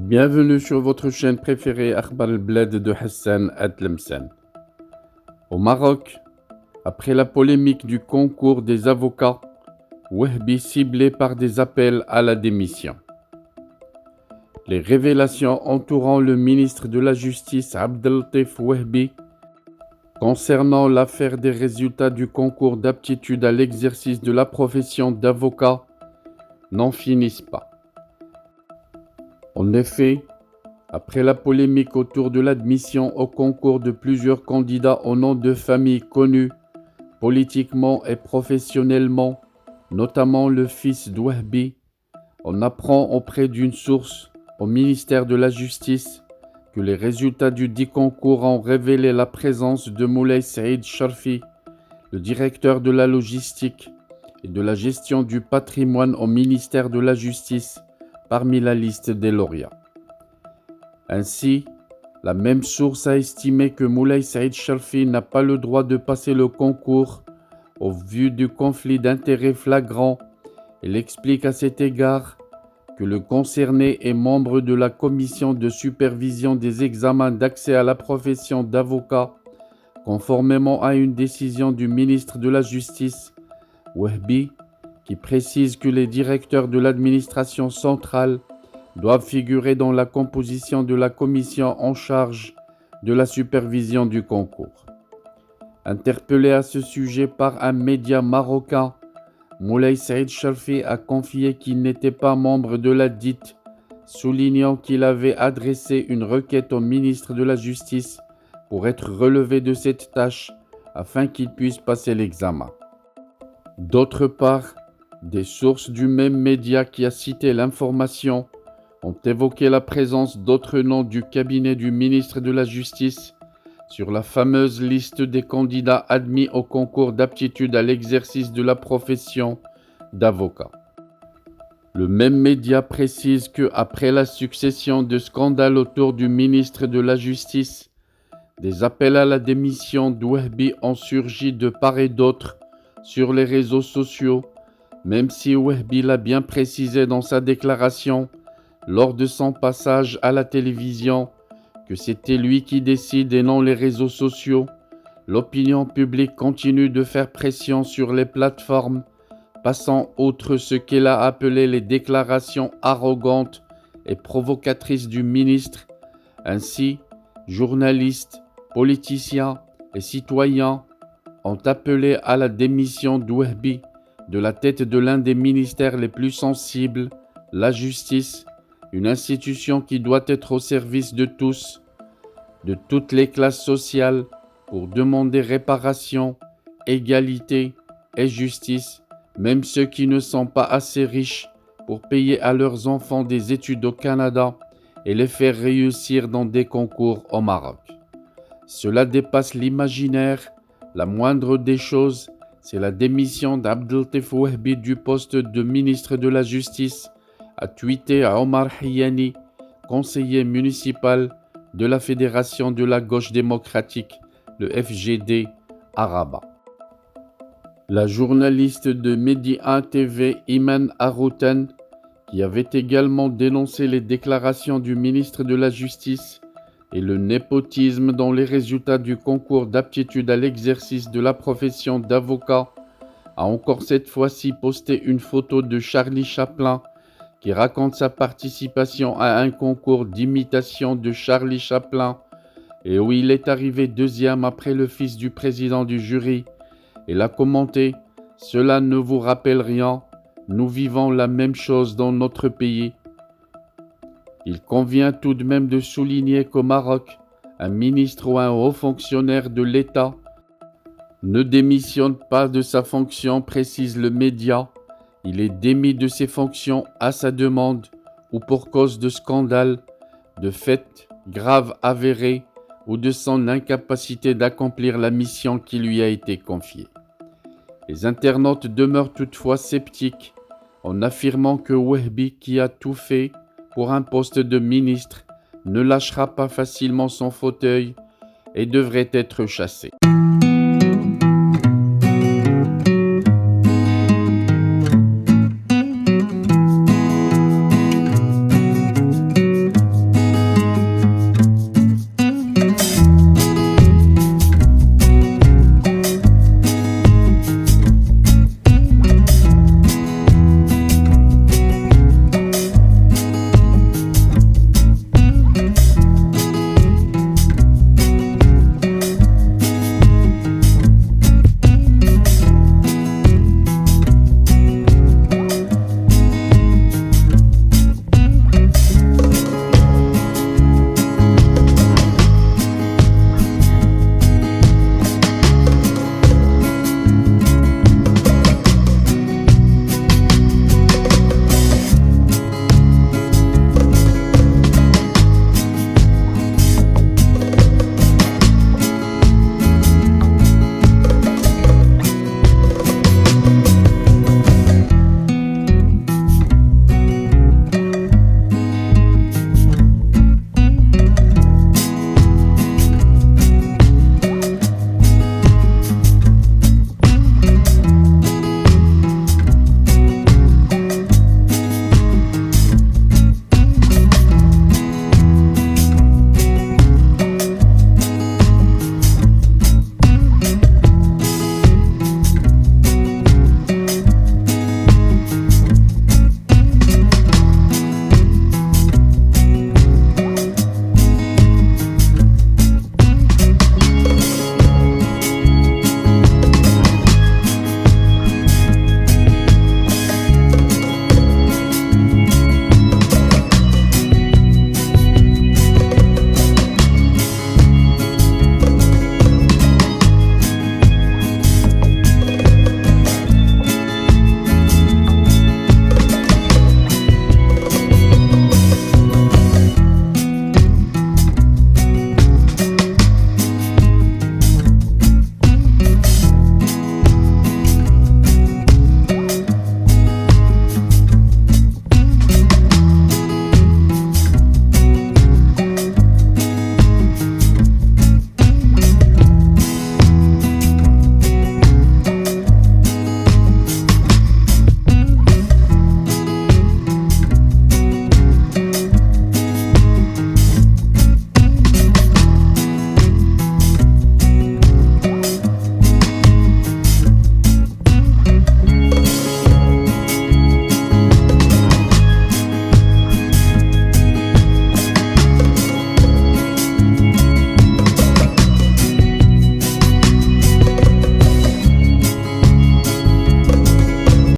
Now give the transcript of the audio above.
Bienvenue sur votre chaîne préférée Akhbar al-Bled de Hassan Atlemsen. Au Maroc, après la polémique du concours des avocats, Wahbi ciblé par des appels à la démission. Les révélations entourant le ministre de la Justice Abdeltif Wahbi concernant l'affaire des résultats du concours d'aptitude à l'exercice de la profession d'avocat n'en finissent pas. En effet, après la polémique autour de l'admission au concours de plusieurs candidats au nom de familles connues politiquement et professionnellement, notamment le fils d'Wahbi, on apprend auprès d'une source au ministère de la Justice que les résultats du dit concours ont révélé la présence de Moulay Saïd Sharfi, le directeur de la logistique et de la gestion du patrimoine au ministère de la Justice, parmi la liste des lauréats. Ainsi, la même source a estimé que Moulay Saïd Sharfi n'a pas le droit de passer le concours au vu du conflit d'intérêts flagrant. Elle explique à cet égard que le concerné est membre de la commission de supervision des examens d'accès à la profession d'avocat, conformément à une décision du ministre de la Justice, Wahbi, qui précise que les directeurs de l'administration centrale doivent figurer dans la composition de la commission en charge de la supervision du concours. Interpellé à ce sujet par un média marocain, Moulay Saïd Sharfi a confié qu'il n'était pas membre de la dite, soulignant qu'il avait adressé une requête au ministre de la Justice pour être relevé de cette tâche afin qu'il puisse passer l'examen. D'autre part, des sources du même média qui a cité l'information ont évoqué la présence d'autres noms du cabinet du ministre de la Justice sur la fameuse liste des candidats admis au concours d'aptitude à l'exercice de la profession d'avocat. Le même média précise que, après la succession de scandales autour du ministre de la Justice, des appels à la démission d'Wahbi ont surgi de part et d'autre sur les réseaux sociaux, même si Wahbi l'a bien précisé dans sa déclaration lors de son passage à la télévision que c'était lui qui décide et non les réseaux sociaux. L'opinion publique continue de faire pression sur les plateformes, passant outre ce qu'elle a appelé les déclarations arrogantes et provocatrices du ministre. Ainsi, journalistes, politiciens et citoyens ont appelé à la démission d'Wahbi de la tête de l'un des ministères les plus sensibles, la justice, une institution qui doit être au service de tous, de toutes les classes sociales, pour demander réparation, égalité et justice, même ceux qui ne sont pas assez riches pour payer à leurs enfants des études au Canada et les faire réussir dans des concours au Maroc. Cela dépasse l'imaginaire. La moindre des choses, c'est la démission d'Abdeltif Wahbi du poste de ministre de la Justice, a tweeté à Omar Hiyani, conseiller municipal de la Fédération de la Gauche démocratique, le FGD, à Rabat. La journaliste de Medi 1 TV, Iman Aroutan, qui avait également dénoncé les déclarations du ministre de la Justice et le népotisme dans les résultats du concours d'aptitude à l'exercice de la profession d'avocat, a encore cette fois-ci posté une photo de Charlie Chaplin qui raconte sa participation à un concours d'imitation de Charlie Chaplin et où il est arrivé deuxième après le fils du président du jury. Elle a commenté « Cela ne vous rappelle rien, nous vivons la même chose dans notre pays ». Il convient tout de même de souligner qu'au Maroc, un ministre ou un haut fonctionnaire de l'État ne démissionne pas de sa fonction, précise le média. Il est démis de ses fonctions à sa demande ou pour cause de scandale, de faits graves avérés ou de son incapacité d'accomplir la mission qui lui a été confiée. Les internautes demeurent toutefois sceptiques en affirmant que Wahbi, qui a tout fait pour un poste de ministre, ne lâchera pas facilement son fauteuil et devrait être chassé.